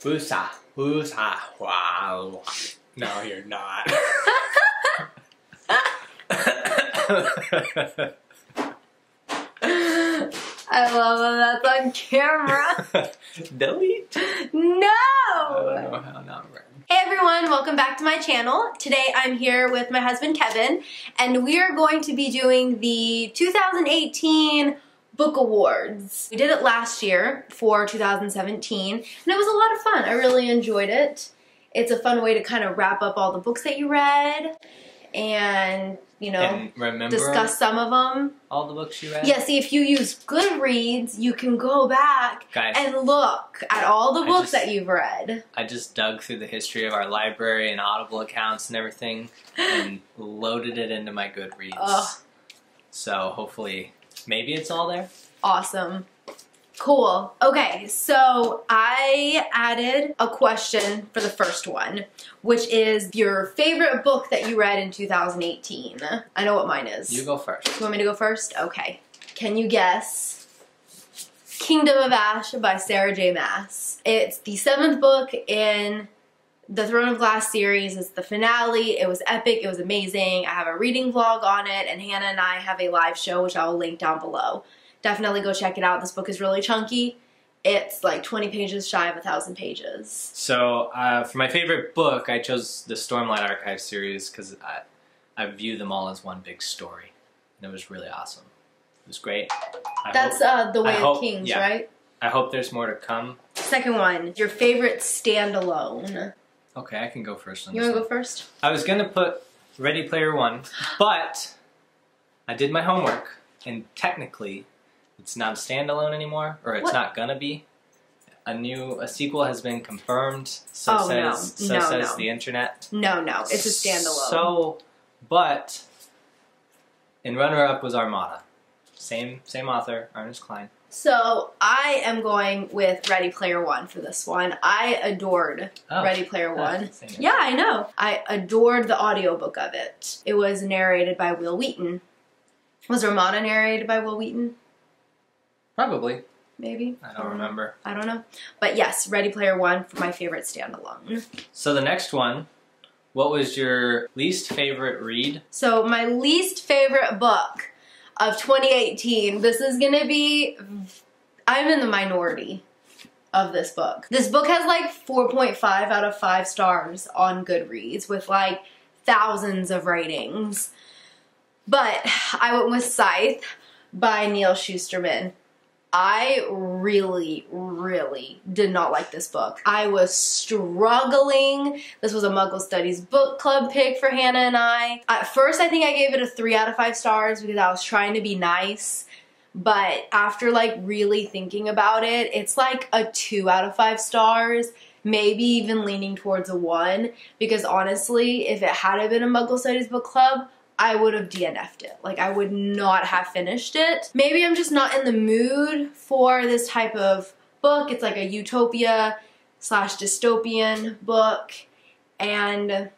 Woosa, woosa, wow. No, you're not. I love that that's on camera. Delete? No! I don't know how not right. Hey everyone, welcome back to my channel. Today I'm here with my husband Kevin, and we are going to be doing the 2018 Book Awards. We did it last year for 2017, and it was a lot of fun. I really enjoyed it. It's a fun way to kind of wrap up all the books that you read and, you know, discuss some of them. All the books you read? Yeah, see, if you use Goodreads, you can go back and look at all the books that you've read. I just dug through the history of our library and Audible accounts and everything and loaded it into my Goodreads. Ugh. So hopefully, maybe it's all there. Awesome. Cool. Okay, so I added a question for the first one, which is your favorite book that you read in 2018. I know what mine is. You go first. You want me to go first? Okay. Can you guess Kingdom of Ash by Sarah J. Maas? It's the 7th book in the Throne of Glass series. It's the finale. It was epic. It was amazing. I have a reading vlog on it, and Hannah and I have a live show, which I will link down below. Definitely go check it out. This book is really chunky. It's like 20 pages shy of 1,000 pages. So for my favorite book, I chose the Stormlight Archive series because I view them all as one big story. And it was really awesome. It was great. That's The Way of Kings, yeah, right? I hope there's more to come. Second one, your favorite standalone. Okay, I can go first on You this want to one. go first? I was going to put Ready Player One, but I did my homework, and technically it's not a standalone anymore, or it's not gonna be. A sequel has been confirmed, so says the internet. No, it's a standalone. So, but in runner-up was Armada. Same author, Ernest Cline. So I am going with Ready Player One for this one. I adored Ready Player One. Yeah, I know. I adored the audiobook of it. It was narrated by Will Wheaton. Was Armada narrated by Will Wheaton? Probably. Maybe. I don't remember. I don't know. But yes, Ready Player One for my favorite standalone. So the next one, what was your least favorite read? So my least favorite book of 2018, this is gonna be, I'm in the minority of this book. This book has like 4.5 out of 5 stars on Goodreads with like thousands of ratings. But I went with Scythe by Neil Shusterman. I really, really did not like this book. I was struggling. This was a Muggle Studies book club pick for Hannah and I. At first, I think I gave it a 3 out of 5 stars because I was trying to be nice. But after like really thinking about it, it's like a 2 out of 5 stars. Maybe even leaning towards a 1. Because honestly, if it had been a Muggle Studies book club, I would have DNF'd it. Like, I would not have finished it. Maybe I'm just not in the mood for this type of book. It's like a utopia / dystopian book. And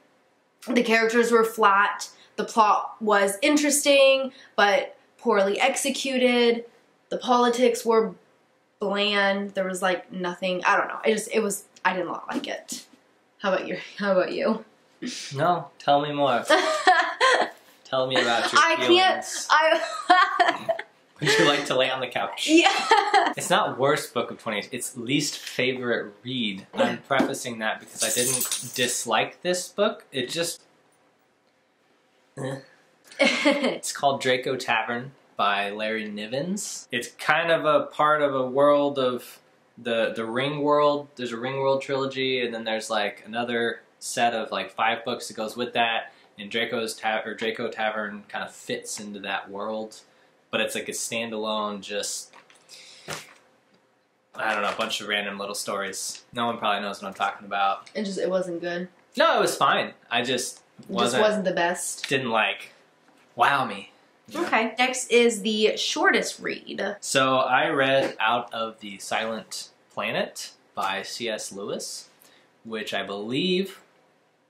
the characters were flat. The plot was interesting, but poorly executed. The politics were bland. There was like nothing. I don't know. I did not like it. How about you? No, tell me more. Tell me about your feelings. Would you like to lay on the couch? Yeah. It's not worst book of 2018. It's least favorite read. I'm prefacing that because I didn't dislike this book. It just... It's called Draco Tavern by Larry Nivens. It's kind of a part of a world of the Ring World. There's a Ring World trilogy, and then there's like another set of like 5 books that goes with that. And Draco Tavern kind of fits into that world, but it's like a standalone, just, I don't know, a bunch of random little stories. No one probably knows what I'm talking about. It wasn't good. No, it was fine. It just wasn't the best. Didn't like wow me. Yeah. Okay. Next is the shortest read. So I read Out of the Silent Planet by C.S. Lewis, which I believe,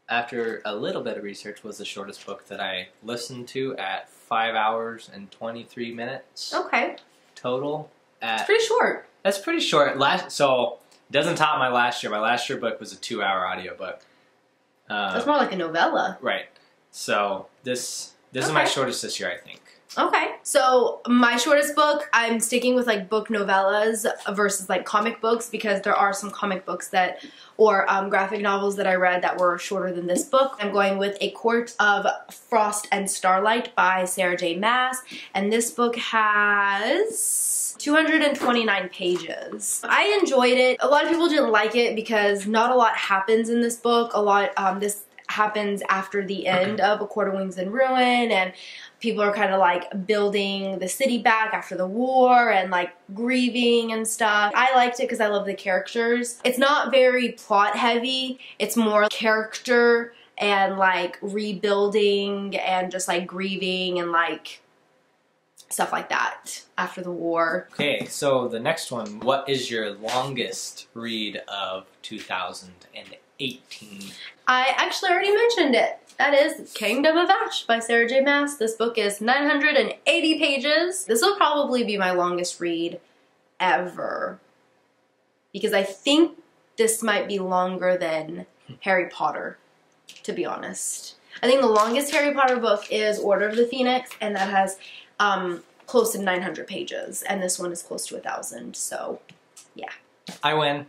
after a little bit of research, was the shortest book that I listened to at 5 hours and 23 minutes. Okay. Total. It's pretty short. That's pretty short. So It doesn't top my last year. My last year book was a 2-hour audiobook. That's more like a novella. Right. So this is my shortest this year, I think. Okay. So my shortest book, I'm sticking with like book novellas versus like comic books, because there are some comic books that, or graphic novels that I read that were shorter than this book. I'm going with A Court of Frost and Starlight by Sarah J. Maas, and this book has 229 pages. I enjoyed it. A lot of people didn't like it because not a lot happens in this book. This happens after the end of A Court of Wings and Ruin, and people are kind of like building the city back after the war and like grieving and stuff. I liked it because I love the characters. It's not very plot heavy. It's more character and like rebuilding and just like grieving and like stuff like that after the war. Okay, so the next one, what is your longest read of 2018? I actually already mentioned it. That is Kingdom of Ash by Sarah J. Maas. This book is 980 pages. This will probably be my longest read ever, because I think this might be longer than Harry Potter, to be honest. I think the longest Harry Potter book is Order of the Phoenix, and that has close to 900 pages, and this one is close to 1,000, so yeah. I win.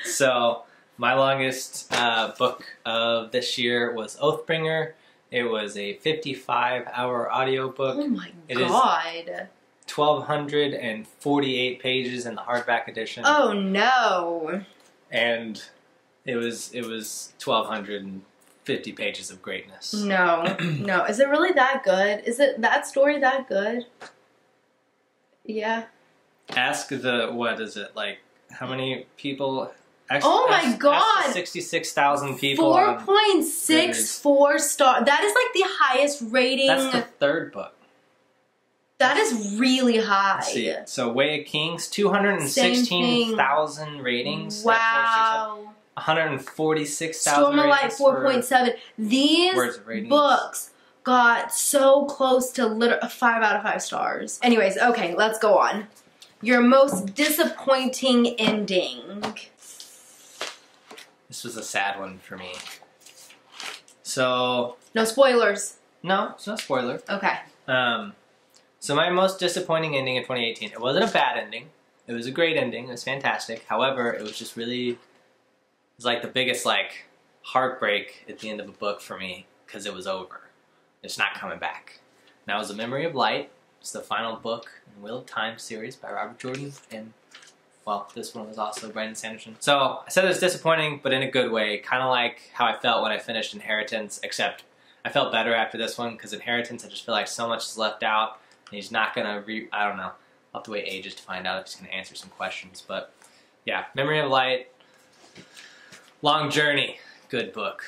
So, my longest book of this year was Oathbringer. It was a 55-hour audiobook. Oh my god. It is 1,248 pages in the hardback edition. Oh no. And it was 1,250 pages of greatness. No. No. Is it really that good? Is it that story that good? Yeah. Ask what is it, like, how many people... Oh my god! 66,000 people. 4.64 star. That is like the highest rating. That's the third book. That is really high. Let's see. So Way of Kings, 216,000 ratings. Wow. 146,000 Stormlight 4.7. These books got so close to 5 out of 5 stars. Anyways, okay, let's go on. Your most disappointing ending. This was a sad one for me. So... No spoilers. No, it's no spoiler. Okay. So my most disappointing ending in 2018, it wasn't a bad ending. It was a great ending. It was fantastic. However, it was just really... It was like the biggest, like, heartbreak at the end of a book for me, because it was over. It's not coming back. And that was A Memory of Light. It's the final book in the Wheel of Time series by Robert Jordan, and... Well, this one was also Brandon Sanderson. So, I said it was disappointing, but in a good way. Kind of like how I felt when I finished Inheritance, except I felt better after this one, because Inheritance, I just feel like so much is left out, and he's not going to I don't know. I'll have to wait ages to find out if he's going to answer some questions. But, yeah, Memory of Light, long journey, good book.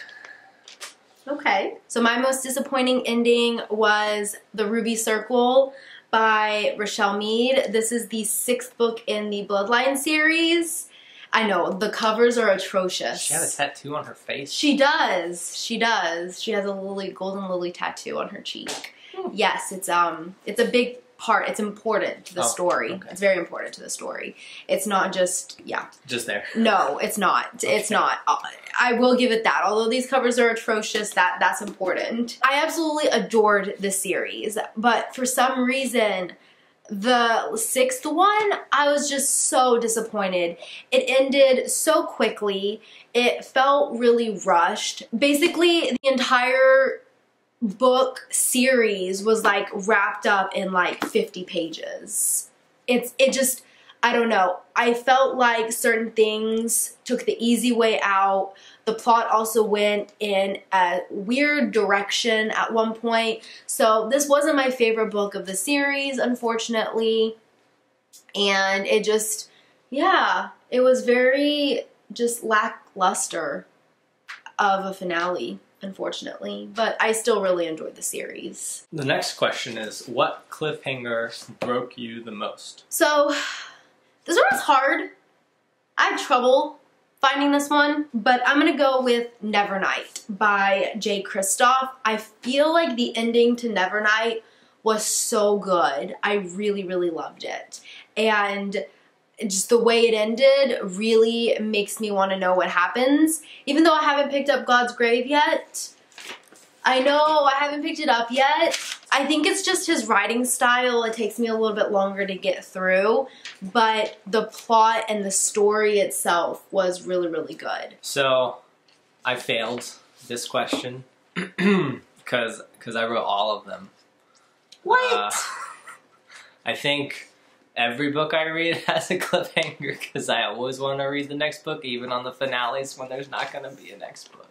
Okay. So my most disappointing ending was The Ruby Circle by Rochelle Mead. This is the 6th book in the Bloodline series. I know, the covers are atrocious. She has a tattoo on her face? She does. She does. She has a golden lily tattoo on her cheek. Yes, it's a big part. It's important to the story. Okay. It's very important to the story. It's not just, yeah. Just there. No, it's not. Okay. It's not. I will give it that. Although these covers are atrocious, that's important. I absolutely adored this series, but for some reason, the 6th one, I was just so disappointed. It ended so quickly. It felt really rushed. Basically, the entire book series was like wrapped up in like 50 pages. It just, I don't know. I felt like certain things took the easy way out. The plot also went in a weird direction at one point. So this wasn't my favorite book of the series, unfortunately. And it just, yeah, it was very just lackluster of a finale, unfortunately. But I still really enjoyed the series. The next question is, what cliffhanger broke you the most? So, this one was hard. I had trouble finding this one, but I'm gonna go with Nevernight by Jay Kristoff. I feel like the ending to Nevernight was so good. I really, really loved it. And just the way it ended really makes me want to know what happens. Even though I haven't picked up God's Grave yet. I know I haven't picked it up yet. I think it's just his writing style. It takes me a little bit longer to get through. But the plot and the story itself was really, really good. So, I failed this question because I wrote all of them. What? I think every book I read has a cliffhanger because I always want to read the next book, even on the finales when there's not going to be a next book.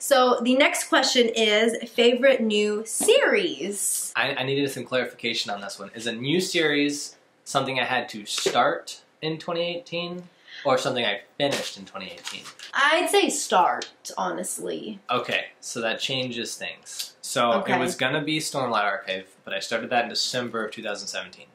So the next question is favorite new series. I needed some clarification on this one. Is a new series something I had to start in 2018 or something I finished in 2018? I'd say start, honestly. Okay, so that changes things. So It was going to be Stormlight Archive, but I started that in December of 2017.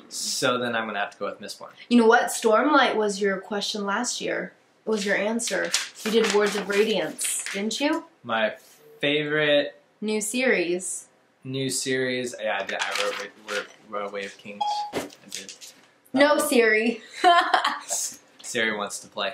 So then I'm going to have to go with Mistborn. You know what? Stormlight was your question last year. It was your answer. You did Words of Radiance, didn't you? My favorite new series. Yeah, I did. I wrote Way of Kings. I did. No, Siri. Siri wants to play.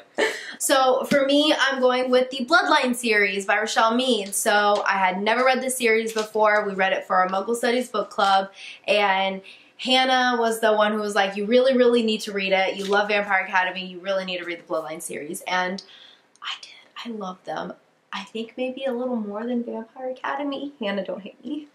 So for me, I'm going with the Bloodline series by Rochelle Mead. So I had never read this series before. We read it for our Muggle Studies book club, and Hannah was the one who was like, you really, really need to read it. You love Vampire Academy. You really need to read the Bloodline series. And I did. I loved them. I think maybe a little more than Vampire Academy. Hannah, don't hate me.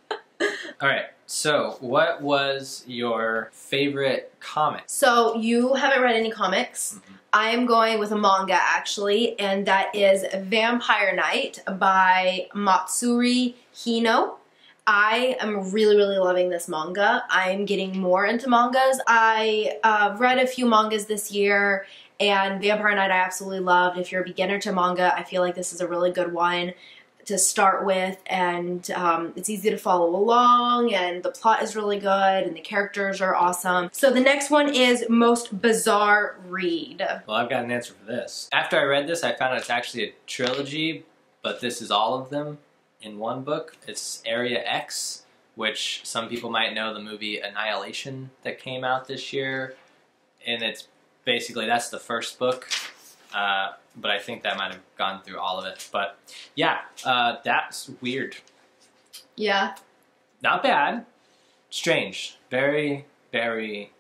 All right. So what was your favorite comic? So you haven't read any comics. I am going with a manga, actually, and that is Vampire Knight by Matsuri Hino. I am really, really loving this manga. I'm getting more into mangas. I read a few mangas this year, and Vampire Knight I absolutely loved. If you're a beginner to manga, I feel like this is a really good one to start with, and it's easy to follow along, and the plot is really good, and the characters are awesome. So the next one is Most Bizarre Read. Well, I've got an answer for this. After I read this, I found out it's actually a trilogy, but this is all of them in one book. It's Area X, which some people might know the movie Annihilation that came out this year, and it's basically, that's the first book. But I think that might have gone through all of it. But yeah, that's weird. Yeah. Not bad. Strange. Very, very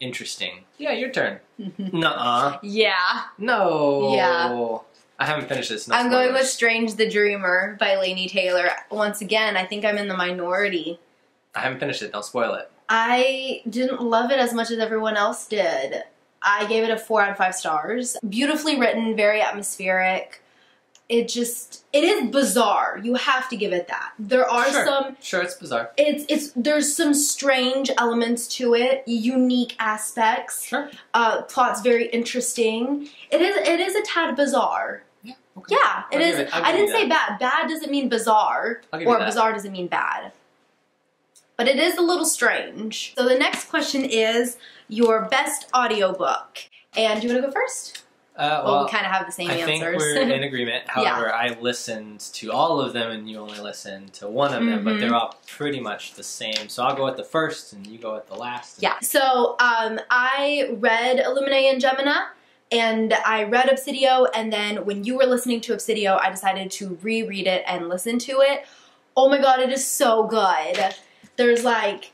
interesting. Yeah, your turn. Nuh-uh. Yeah. No. Yeah. I haven't finished this. No I'm spoilers. going with Strange the Dreamer by Laini Taylor. Once again, I think I'm in the minority. I haven't finished it. Don't spoil it. I didn't love it as much as everyone else did. I gave it a 4 out of 5 stars. Beautifully written, very atmospheric. It is bizarre. You have to give it that. There are some... Sure, it's bizarre. There's some strange elements to it, unique aspects. Sure. Plot's very interesting. It is a tad bizarre. Yeah, okay. Yeah, it is. I didn't say bad. Bad doesn't mean bizarre. Or bizarre doesn't mean bad. But it is a little strange. So the next question is your best audiobook. And do you want to go first? Well, we kind of have the same answers. I think we're in agreement. However, I listened to all of them and you only listened to one of them, but they're all pretty much the same. So I'll go with the first and you go with the last. Yeah. So I read Illuminae and Gemina, and I read Obsidio, and then when you were listening to Obsidio, I decided to reread it and listen to it. Oh my god, it is so good. There's like,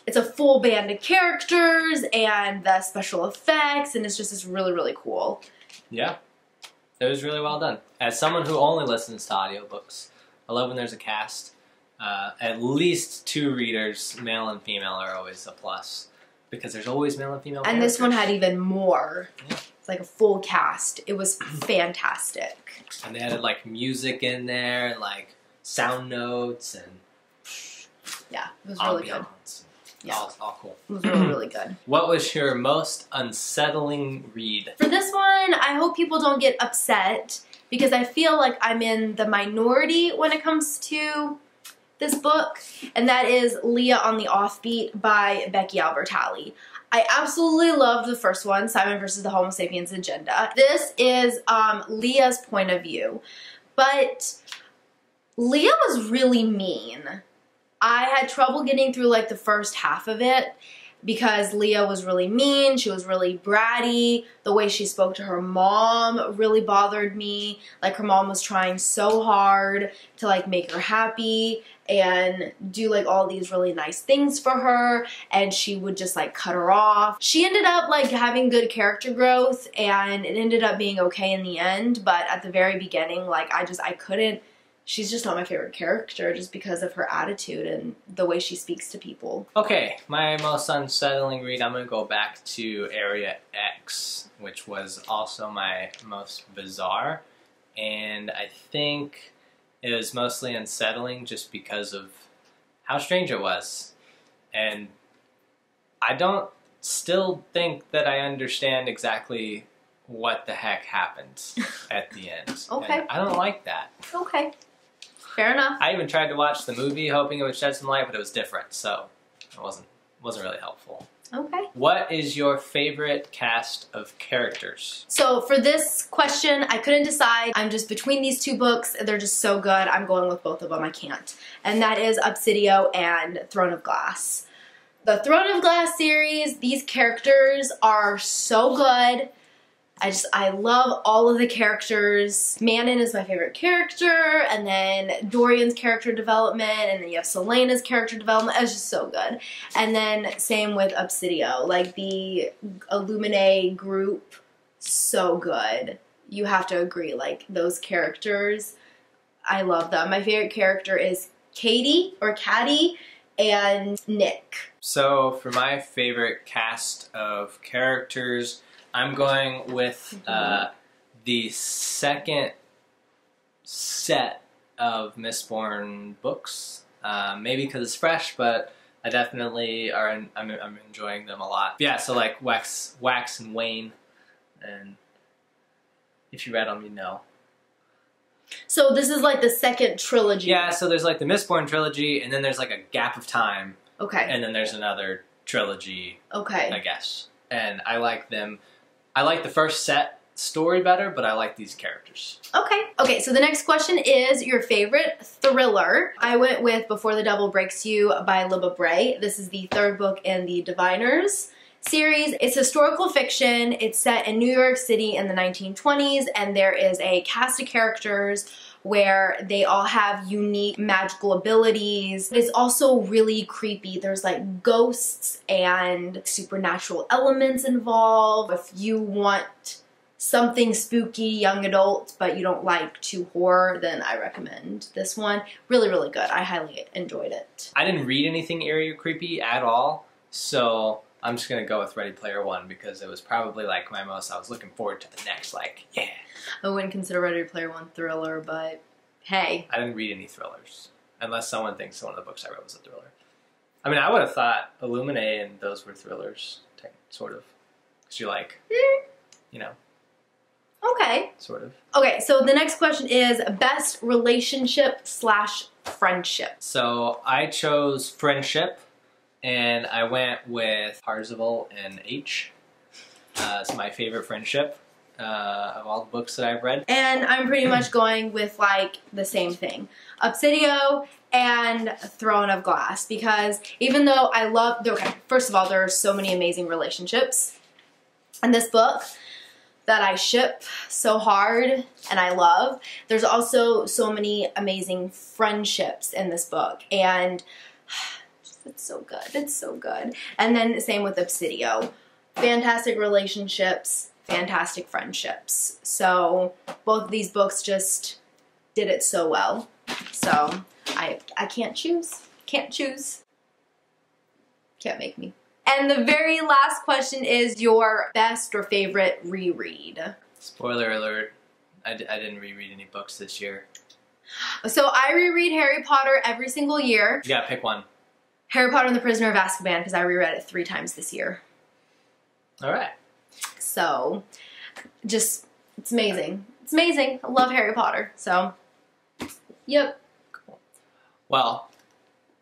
it's a full band of characters and the special effects, and it's just really, really cool. Yeah, it was really well done. As someone who only listens to audiobooks, I love when there's a cast. At least 2 readers, male and female, are always a plus. Because there's always male and female And characters. this one had even more. Yeah. It's like a full cast. It was fantastic. And they added like music in there, and like sound notes, and yeah, it was really good. Yeah, all cool. It was really, really good. What was your most unsettling read? For this one, I hope people don't get upset because I feel like I'm in the minority when it comes to this book, and that is Leah on the Offbeat by Becky Albertalli. I absolutely loved the first one, Simon versus the Homo Sapiens Agenda. This is Leah's point of view, but Leah was really mean. I had trouble getting through like the first half of it, because Leah was really mean, she was really bratty, the way she spoke to her mom really bothered me. Like, her mom was trying so hard to like make her happy and do like all these really nice things for her, and she would just like cut her off. She ended up like having good character growth, and it ended up being okay in the end, but at the very beginning, like I couldn't, she's just not my favorite character just because of her attitude and the way she speaks to people. Okay, my most unsettling read, I'm going to go back to Area X, which was also my most bizarre. And I think it was mostly unsettling just because of how strange it was. And I don't still think that I understand exactly what the heck happened at the end. Okay. And I don't like that. Okay. Fair enough. I even tried to watch the movie hoping it would shed some light, but it was different, so it wasn't really helpful. Okay. What is your favorite cast of characters? So for this question, I couldn't decide. I'm just between these two books. They're just so good. I'm going with both of them. I can't. And that is Obsidio and Throne of Glass. The Throne of Glass series, these characters are so good. I love all of the characters. Manon is my favorite character, and then Dorian's character development, and then you have Selena's character development. It's just so good. And then same with Obsidio, like the Illuminae group, so good. You have to agree, like those characters, I love them. My favorite character is Katie, or Caddy, and Nick. So for my favorite cast of characters, I'm going with the second set of Mistborn books. Maybe because it's fresh, but I definitely I'm enjoying them a lot. Yeah, so like Wax and Wayne, and if you read them, you know. So this is like the second trilogy. Yeah, so there's like the Mistborn trilogy, and then there's like a gap of time. Okay. And then there's another trilogy. Okay. I guess. And I like them. I like the first set story better, but I like these characters. Okay. Okay, so the next question is your favorite thriller. I went with Before the Devil Breaks You by Libba Bray. This is the third book in the Diviners series. It's historical fiction. It's set in New York City in the 1920s, and there is a cast of characters where they all have unique magical abilities. It's also really creepy. There's like ghosts and supernatural elements involved. If you want something spooky, young adult, but you don't like too horror, then I recommend this one. Really, really good. I highly enjoyed it. I didn't read anything eerie or creepy at all, so I'm just going to go with Ready Player One because it was probably like I was looking forward to the next, like, yeah. I wouldn't consider Ready Player One thriller, but hey. I didn't read any thrillers, unless someone thinks one of the books I read was a thriller. I mean, I would have thought Illuminae and those were thrillers, sort of. Because you're like, you know. Okay. Sort of. Okay, so the next question is best relationship / friendship. So I chose friendship, and I went with Parzival and H. It's my favorite friendship of all the books that I've read. And I'm pretty much going with like the same thing. Obsidio and Throne of Glass, because even though I love, okay, first of all, there are so many amazing relationships in this book that I ship so hard and I love. There's also so many amazing friendships in this book, and it's so good. It's so good. And then same with Obsidio. Fantastic relationships, fantastic friendships. So both of these books just did it so well. So I can't choose. Can't choose. Can't make me. And the very last question is your best or favorite reread. Spoiler alert, I didn't reread any books this year. So I reread Harry Potter every single year. You gotta pick one. Harry Potter and the Prisoner of Azkaban, because I reread it 3 times this year. Alright. So, just, it's amazing. It's amazing. I love Harry Potter. So, yep. Cool. Well,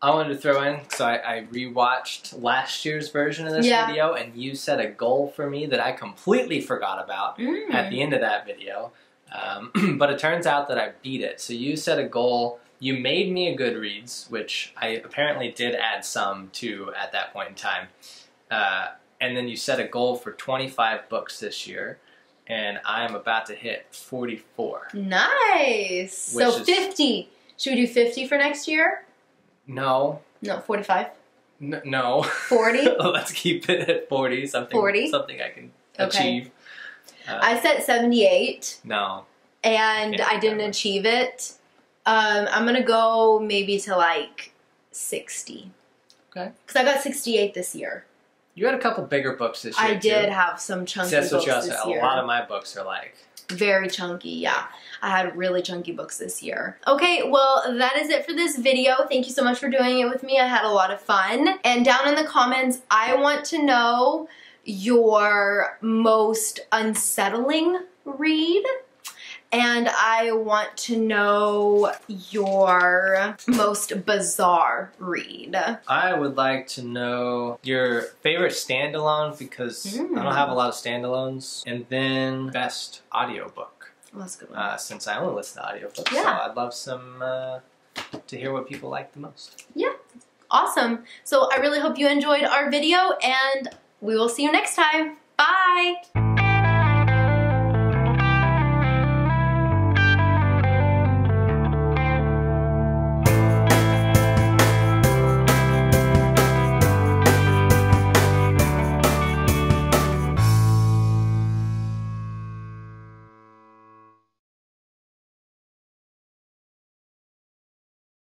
I wanted to throw in, so I rewatched last year's version of this video, and you set a goal for me that I completely forgot about at the end of that video. But it turns out that I beat it. So you set a goal, you made me a Goodreads, which I apparently did add some to at that point in time. And then you set a goal for 25 books this year, and I am about to hit 44. Nice. So 50. Should we do 50 for next year? No. No, 45? No. 40? Let's keep it at 40. Something I can achieve. I set 78. No. And I didn't achieve it. I'm going to go maybe to like 60. Okay. Because I got 68 this year. You had a couple bigger books this year, I did have some chunky books this year. A lot of my books are like... Very chunky, yeah. I had really chunky books this year. Okay, well, that is it for this video. Thank you so much for doing it with me. I had a lot of fun. And down in the comments, I want to know your most unsettling read. And I want to know your most bizarre read. I would like to know your favorite standalone, because I don't have a lot of standalones. And then best audiobook. Oh, that's a good one. Since I only listen to audiobooks, yeah. So I'd love some to hear what people like the most. Yeah, awesome. So I really hope you enjoyed our video, and we will see you next time. Bye!